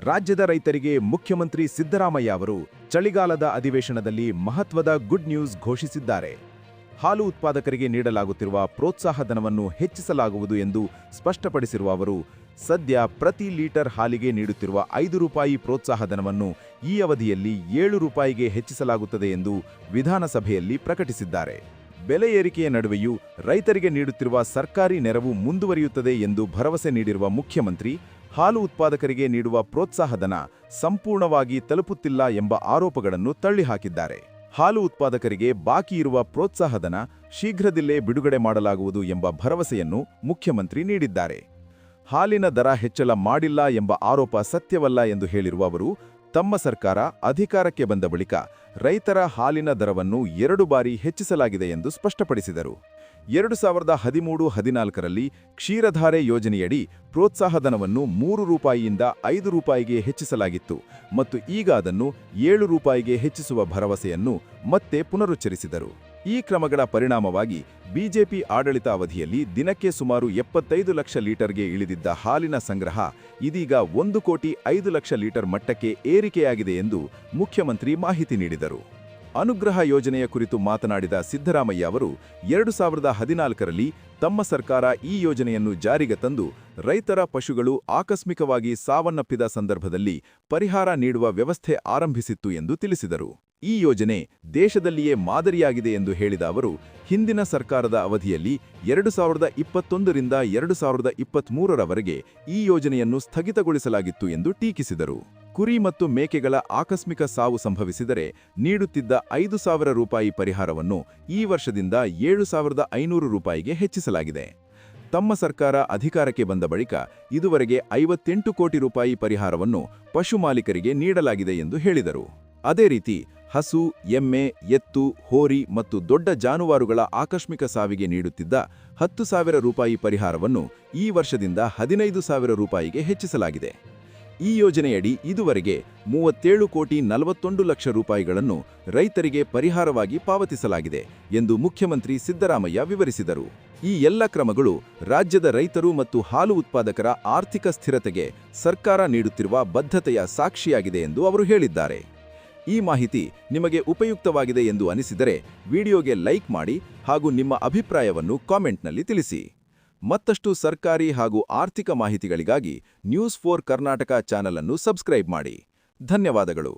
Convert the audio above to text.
ರಾಜ್ಯದ ರೈತರಿಗೆ ಮುಖ್ಯಮಂತ್ರಿ ಸಿದ್ದರಾಮಯ್ಯ ಅವರು ಚಳಿಗಾಲದ ಅಧಿವೇಶನದಲ್ಲಿ ಮಹತ್ವದ ಗುಡ್ ನ್ಯೂಸ್ ಘೋಷಿಸಿದ್ದಾರೆ. ಹಾಲು ಉತ್ಪಾದಕರಿಗೆ ನೀಡಲಾಗುತ್ತಿರುವ ಪ್ರೋತ್ಸಾಹಧನವನ್ನು ಹೆಚ್ಚಿಸಲಾಗುವುದು ಎಂದು ಸ್ಪಷ್ಟಪಡಿಸಿರುವ ಅವರು, ಸದ್ಯ ಪ್ರತಿ ಲೀಟರ್ ಹಾಲಿಗೆ ನೀಡುತ್ತಿರುವ 5 ರೂಪಾಯಿ ಪ್ರೋತ್ಸಾಹಧನವನ್ನು ಈ ಅವಧಿಯಲ್ಲಿ 7 ರೂಪಾಯಿಗೆ ಹೆಚ್ಚಿಸಲಾಗುತ್ತದೆ ಎಂದು ವಿಧಾನಸಭೆಯಲ್ಲಿ ಪ್ರಕಟಿಸಿದ್ದಾರೆ. ಬೆಲೆ ಏರಿಕೆಯ ನಡುವೆಯೂ ರೈತರಿಗೆ ನೀಡುತ್ತಿರುವ ಸರ್ಕಾರಿ ನೆರವು ಮುಂದುವರಿಯುತ್ತದೆ ಎಂದು ಭರವಸೆ ನೀಡಿರುವ ಮುಖ್ಯಮಂತ್ರಿ, ಹಾಲು ಉತ್ಪಾದಕರಿಗೆ ನೀಡುವ ಪ್ರೋತ್ಸಾಹಧನ ಸಂಪೂರ್ಣವಾಗಿ ತಲುಪುತ್ತಿಲ್ಲ ಎಂಬ ಆರೋಪಗಳನ್ನು ತಳ್ಳಿಹಾಕಿದ್ದಾರೆ. ಹಾಲು ಉತ್ಪಾದಕರಿಗೆ ಬಾಕಿ ಇರುವ ಪ್ರೋತ್ಸಾಹಧನ ಶೀಘ್ರದಲ್ಲೇ ಬಿಡುಗಡೆ ಮಾಡಲಾಗುವುದು ಎಂಬ ಭರವಸೆಯನ್ನು ಮುಖ್ಯಮಂತ್ರಿ ನೀಡಿದ್ದಾರೆ. ಹಾಲಿನ ದರ ಹೆಚ್ಚಳ ಮಾಡಿಲ್ಲ ಎಂಬ ಆರೋಪ ಸತ್ಯವಲ್ಲ ಎಂದು ಹೇಳಿರುವ ಅವರು, ತಮ್ಮ ಸರ್ಕಾರ ಅಧಿಕಾರಕ್ಕೆ ಬಂದ ಬಳಿಕ ರೈತರ ಹಾಲಿನ ದರವನ್ನು 2 ಬಾರಿ ಹೆಚ್ಚಿಸಲಾಗಿದೆ ಎಂದು ಸ್ಪಷ್ಟಪಡಿಸಿದರು. 2013-14ರಲ್ಲಿ ಕ್ಷೀರಧಾರೆ ಯೋಜನೆಯಡಿ ಪ್ರೋತ್ಸಾಹಧನವನ್ನು 3 ರೂಪಾಯಿಯಿಂದ 5 ರೂಪಾಯಿಗೆ ಹೆಚ್ಚಿಸಲಾಗಿತ್ತು ಮತ್ತು ಈಗ ಅದನ್ನು 7 ರೂಪಾಯಿಗೆ ಹೆಚ್ಚಿಸುವ ಭರವಸೆಯನ್ನು ಮತ್ತೆ ಪುನರುಚ್ಚರಿಸಿದರು. ಈ ಕ್ರಮಗಳ ಪರಿಣಾಮವಾಗಿ ಬಿಜೆಪಿ ಆಡಳಿತ ಅವಧಿಯಲ್ಲಿ ದಿನಕ್ಕೆ ಸುಮಾರು 75 ಲಕ್ಷ ಲೀಟರ್ಗೆ ಇಳಿದಿದ್ದ ಹಾಲಿನ ಸಂಗ್ರಹ ಇದೀಗ 1,05 ಲಕ್ಷ ಲೀಟರ್ ಮಟ್ಟಕ್ಕೆ ಏರಿಕೆಯಾಗಿದೆ ಎಂದು ಮುಖ್ಯಮಂತ್ರಿ ಮಾಹಿತಿ ನೀಡಿದರು. ಅನುಗ್ರಹ ಯೋಜನೆಯ ಕುರಿತು ಮಾತನಾಡಿದ ಸಿದ್ದರಾಮಯ್ಯ ಅವರು, 2014ರಲ್ಲಿ ತಮ್ಮ ಸರ್ಕಾರ ಈ ಯೋಜನೆಯನ್ನು ಜಾರಿಗೆ ತಂದು ರೈತರ ಪಶುಗಳು ಆಕಸ್ಮಿಕವಾಗಿ ಸಾವನ್ನಪ್ಪಿದ ಸಂದರ್ಭದಲ್ಲಿ ಪರಿಹಾರ ನೀಡುವ ವ್ಯವಸ್ಥೆ ಆರಂಭಿಸಿತ್ತು ಎಂದು ತಿಳಿಸಿದರು. ಈ ಯೋಜನೆ ದೇಶದಲ್ಲಿಯೇ ಮಾದರಿಯಾಗಿದೆ ಎಂದು ಹೇಳಿದ ಅವರು, ಹಿಂದಿನ ಸರ್ಕಾರದ ಅವಧಿಯಲ್ಲಿ 2021ರಿಂದ 2023ರವರೆಗೆ ಈ ಯೋಜನೆಯನ್ನು ಸ್ಥಗಿತಗೊಳಿಸಲಾಗಿತ್ತು ಎಂದು ಟೀಕಿಸಿದರು. ಕುರಿ ಮತ್ತು ಮೇಕೆಗಳ ಆಕಸ್ಮಿಕ ಸಾವು ಸಂಭವಿಸಿದರೆ ನೀಡುತ್ತಿದ್ದ 5,000 ರೂಪಾಯಿ ಪರಿಹಾರವನ್ನು ಈ ವರ್ಷದಿಂದ 7,500 ರೂಪಾಯಿಗೆ ಹೆಚ್ಚಿಸಲಾಗಿದೆ. ತಮ್ಮ ಸರ್ಕಾರ ಅಧಿಕಾರಕ್ಕೆ ಬಂದ ಬಳಿಕ ಇದುವರೆಗೆ 58 ಕೋಟಿ ರೂಪಾಯಿ ಪರಿಹಾರವನ್ನು ಪಶು ಮಾಲೀಕರಿಗೆ ನೀಡಲಾಗಿದೆ ಎಂದು ಹೇಳಿದರು. ಅದೇ ರೀತಿ ಹಸು, ಎಮ್ಮೆ, ಎತ್ತು, ಹೋರಿ ಮತ್ತು ದೊಡ್ಡ ಜಾನುವಾರುಗಳ ಆಕಸ್ಮಿಕ ಸಾವಿಗೆ ನೀಡುತ್ತಿದ್ದ 10,000 ರೂಪಾಯಿ ಪರಿಹಾರವನ್ನು ಈ ವರ್ಷದಿಂದ 15,000 ರೂಪಾಯಿಗೆ ಹೆಚ್ಚಿಸಲಾಗಿದೆ. ಈ ಯೋಜನೆಯಡಿ ಇದುವರೆಗೆ 37 ಕೋಟಿ 41 ಲಕ್ಷ ರೂಪಾಯಿಗಳನ್ನು ರೈತರಿಗೆ ಪರಿಹಾರವಾಗಿ ಪಾವತಿಸಲಾಗಿದೆ ಎಂದು ಮುಖ್ಯಮಂತ್ರಿ ಸಿದ್ದರಾಮಯ್ಯ ವಿವರಿಸಿದರು. ಈ ಎಲ್ಲ ಕ್ರಮಗಳು ರಾಜ್ಯದ ರೈತರು ಮತ್ತು ಹಾಲು ಉತ್ಪಾದಕರ ಆರ್ಥಿಕ ಸ್ಥಿರತೆಗೆ ಸರ್ಕಾರ ನೀಡುತ್ತಿರುವ ಬದ್ಧತೆಯ ಸಾಕ್ಷಿಯಾಗಿದೆ ಎಂದು ಅವರು ಹೇಳಿದ್ದಾರೆ. ಈ ಮಾಹಿತಿ ನಿಮಗೆ ಉಪಯುಕ್ತವಾಗಿದೆ ಎಂದು ಅನಿಸಿದರೆ ವಿಡಿಯೋಗೆ ಲೈಕ್ ಮಾಡಿ ಹಾಗೂ ನಿಮ್ಮ ಅಭಿಪ್ರಾಯವನ್ನು ಕಾಮೆಂಟ್ನಲ್ಲಿ ತಿಳಿಸಿ. ಮತ್ತಷ್ಟು ಸರ್ಕಾರಿ ಹಾಗೂ ಆರ್ಥಿಕ ಮಾಹಿತಿಗಳಿಗಾಗಿ ನ್ಯೂಸ್ 4 ಕರ್ನಾಟಕ ಚಾನಲ್ ಅನ್ನು ಸಬ್ಸ್ಕ್ರೈಬ್ ಮಾಡಿ. ಧನ್ಯವಾದಗಳು.